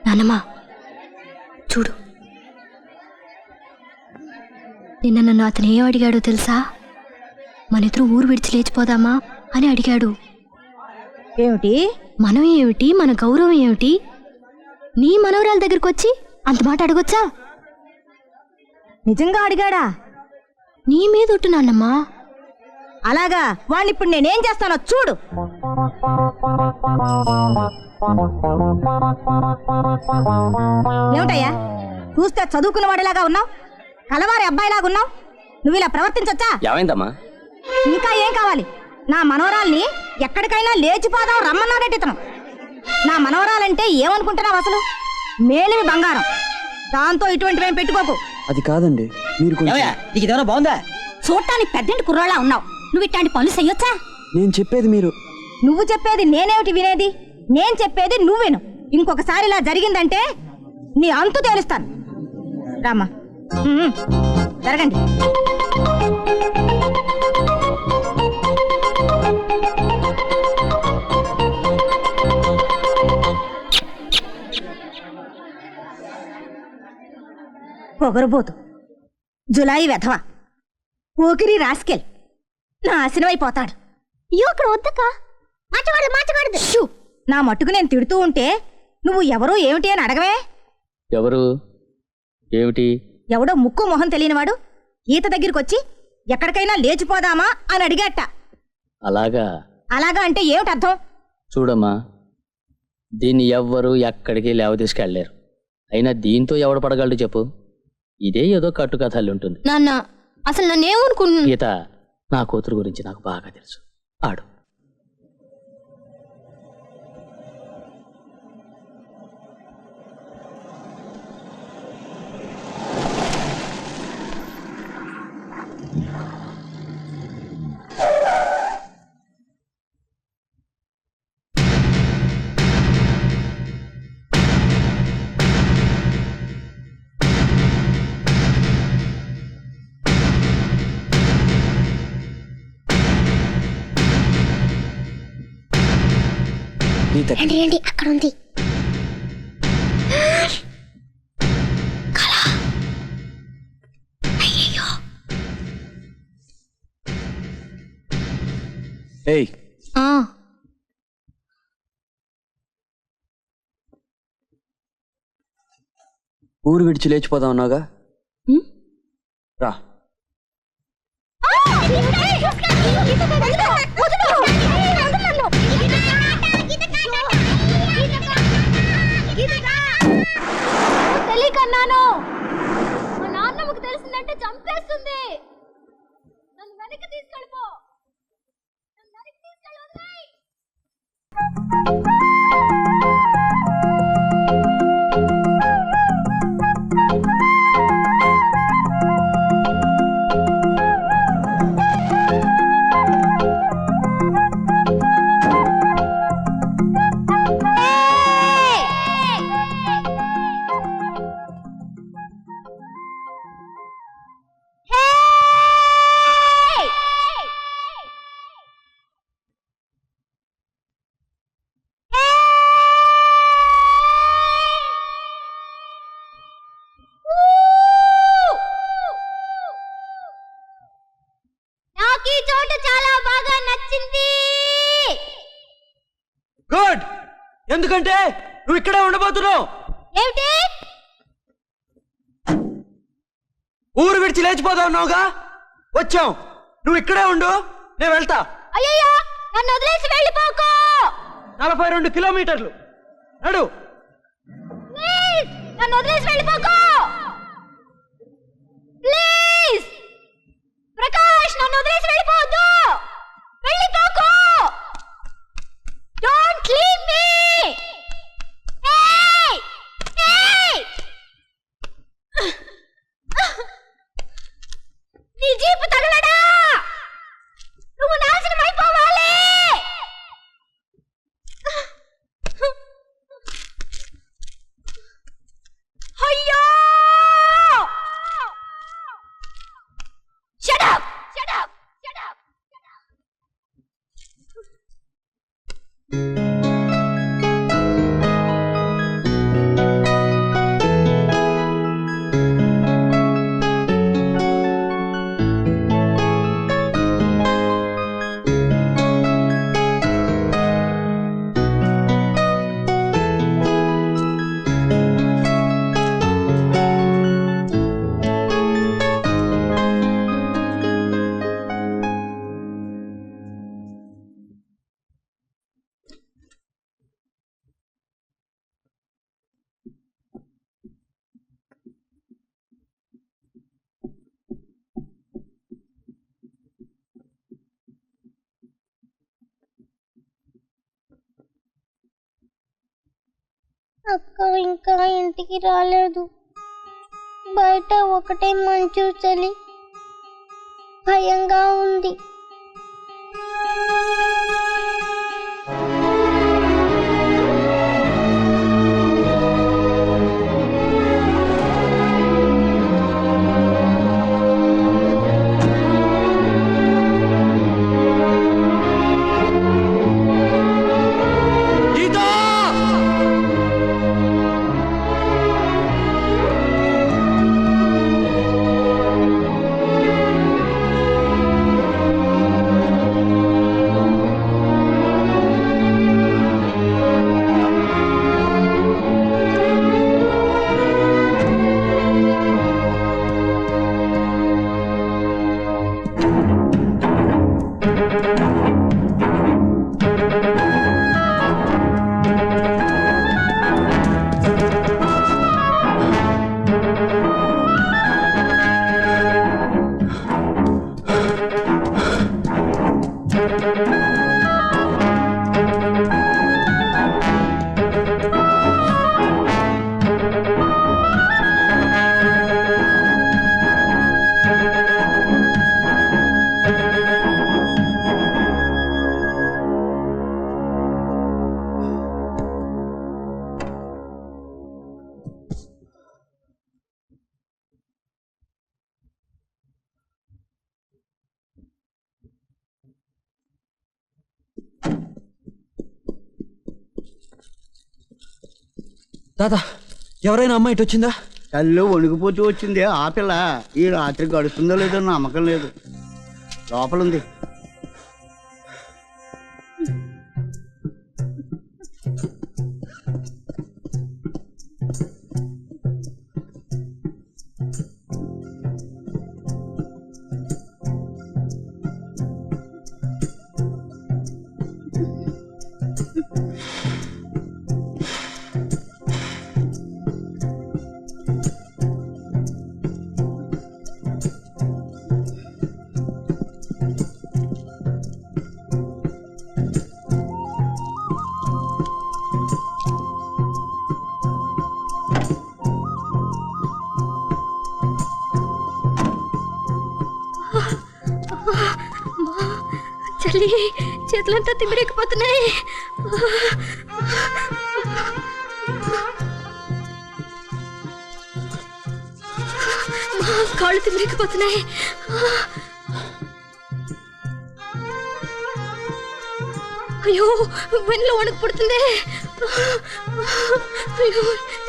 నానమ్మా చూడు, నిన్న నన్ను అతను ఏం అడిగాడో తెలుసా? మనిద్దరూ ఊరు విడిచి లేచిపోదామా అని అడిగాడు. ఏమిటి? మనం ఏమిటి, మన గౌరవం ఏమిటి? నీ మనవరాల దగ్గరికి వచ్చి అంత మాట అడగొచ్చా? నిజంగా అడిగాడా? నీ మీద ఒట్టు నాన్నమ్మా. అలాగా, వాణ్ణి ఇప్పుడు నేనేం చేస్తానో చూడు. ఏమిటయ్యా చూస్తే చదువుకున్న వాడిలాగా ఉన్నావు, కలవారి అబ్బాయిలాగా ఉన్నావు. నువ్వు ఇలా ప్రవర్తించొచ్చా? ఏమైందమ్మా? ఇంకా ఏం కావాలి? నా మనవరాల్ని ఎక్కడికైనా లేచిపోదాం రమ్మన్నాడట ఇతను. నా మనవరాలంటే ఏమనుకుంటున్నావు అసలు? మేలిమి బంగారం. దాంతో ఇటువంటివేం పెట్టుకోకు. అది కాదండి, మీరు నీకు ఇదేమన్నా బాగుందా? చూడటానికి పెద్దంటి కుర్రాళ్ళ ఉన్నావు. నువ్వు ఇట్లాంటి పనులు చెయ్యొచ్చా? నేను చెప్పేది మీరు. నువ్వు చెప్పేది నేనేమిటి వినేది? నేను చెప్పేది నువ్వు విను. ఇంకొకసారి ఇలా జరిగిందంటే నీ అంతు తేలుస్తాను. రామా, జరగండి. పొగరుబోతు, జులాయి వెధవ, పోకిరి రాస్కెల్, నాశనమైపోతాడు. ఇక్కడ వద్దక షూ, నా మట్టుకు నేను తిడుతూ ఉంటే నువ్వు ఎవరో ఏమిటి అని అడగవే. ఎవరు ఏమిటి? ఎవడో ముక్కు మొహం తెలియనివాడు ఈత దగ్గరికి వచ్చి ఎక్కడికైనా లేచిపోదామా అని అడిగాట. అలాగా? అలాగా అంటే ఏమిటి అర్థం? చూడమ్మా, దీన్ని ఎవ్వరు ఎక్కడికి లేవ తీసుకెళ్లేరు. అయినా దీంతో ఎవడు పడగలడు చెప్పు? ఇదే ఏదో కట్టుకథల్లి ఉంటుంది. నాన్న అసలు నన్నేమనుకుంటున్నా? గీత, నా కూతురు గురించి నాకు బాగా తెలుసు. ఆడు. ఏంటి అక్కడ ఉంది. ఏయ్, ఊరు విడిచి లేచిపోదాం అన్నాగా, రా. తెలియకన్నాను. మా నాన్నమ్మకు తెలిసిందంటే చంపేస్తుంది. నన్ను వెనక్కి తీసుకెళ్ళిపో. గుడ్, ఎందుకంటే నువ్వు ఇక్కడే ఉండబోతున్నావు. ఏమిటి? ఊరు విడిచి లేచిపోదాం అన్నావుగా, వచ్చాం. నువ్వు ఇక్కడే ఉండు, నేను వెళ్తా. అయ్యయ్యో, నన్ను వదిలేసి వెళ్ళిపోకు. 42 కిలోమీటర్లు నడు. ప్లీజ్ నన్ను వదిలేసి వెళ్ళిపోకు. ప్లీజ్ ప్రకాష్, నన్ను వదిలేసి వెళ్ళిపోవద్దు. వెళ్ళిపోకు. Don't leave me. ఏయ్ ఏయ్, నీ జీపు తగలడా? నువ్వు నాశనం అయిపోవాలి. అయ్యో ఇంకా ఇంటికి రాలేదు. బయట ఒకటే మంచు చలి, భయంగా ఉంది. గీతా! తాత, ఎవరైనా అమ్మాయి ఇటు వచ్చిందా? తల్లి వణికిపోతూ వచ్చింది. ఆ పిల్ల ఈ రాత్రి గడుస్తుందో లేదో నమ్మకం లేదు. లోపలుంది. చలి, చేతులంతా తిమ్మిరెక్కిపోతున్నాయి. కాళ్ళు తిమ్మిరెక్కిపోతున్నాయి. అయ్యో, వెన్నులో వణుకు పుడుతుంది. అయ్యో,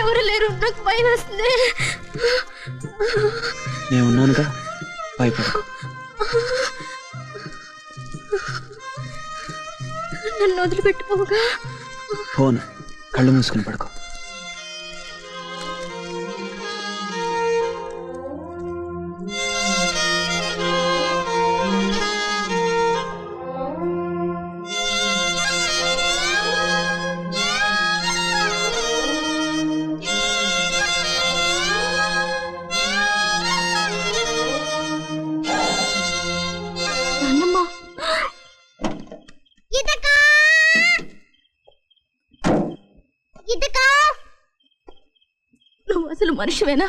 ఎవరు లేరు, నాకు భయం వేస్తుంది. నేనున్నానుగా, భయపడకు. నన్ను వదిలిపెట్టుకోగా. ఫోన్ కళ్ళు మూసుకుని పడుకో. నువ్వు అసలు మనిషివేనా?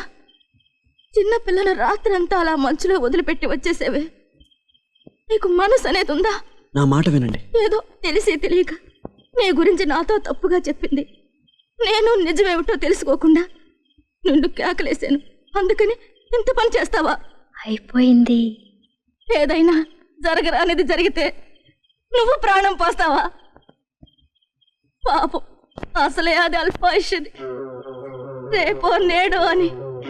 చిన్న పిల్లల రాత్రంతా అలా మంచులో వదిలిపెట్టి వచ్చేసేవే. నీకు మనసు అనేది ఉందా? నా మాట వినండి. ఏదో తెలిసి తెలియక నీ గురించి నాతో తప్పుగా చెప్పింది. నేను నిజమేమిటో తెలుసుకోకుండా నిన్ను కేకలేశాను. అందుకని ఇంత పని చేస్తావా? అయిపోయింది. ఏదైనా జరగరానిది జరిగితే నువ్వు ప్రాణం పోస్తావా? పాపం, అసలే అది అల్పాయుష్ది. రేపో నేడో అని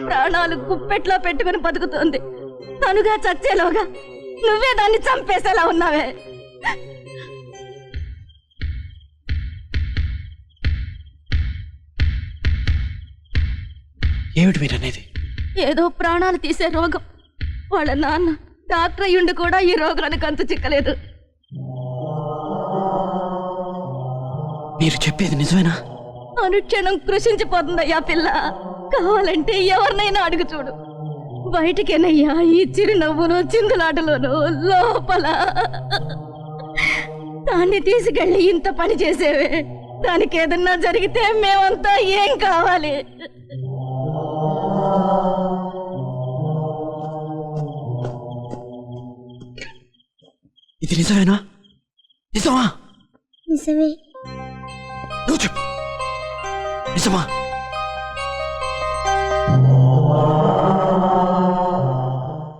ప్రాణాలు గుప్పెట్లో పెట్టుకుని బతుకుతోంది. తనుగా చచ్చేలోగా నువ్వే దాన్ని చంపేసేలా ఉన్నావే. ఏమిటి మీరనేది? ఏదో ప్రాణాలు తీసే రోగం. వాళ్ళ నాన్న డాక్టర్ అయ్యుండి కూడా ఈ రోగానికి అంతు చిక్కలేదు. మీరు చెప్పేది నిజమేనా? అనుక్షణం కృషించిపోతుందయ్యా పిల్ల. కావాలంటే ఎవరినైనా అడుగు చూడు. బయటికేనయ్యా ఈ చిరునవ్వును చిందులాటలోను లోపల దాన్ని తీసుకెళ్ళి ఇంత పని చేసేవే. దానికి ఏదన్నా జరిగితే మేమంతా ఏం కావాలి? ఇది నిజమేనా? నిజమా? నిజమే. నువ్వు చెప్పు, నిజమా?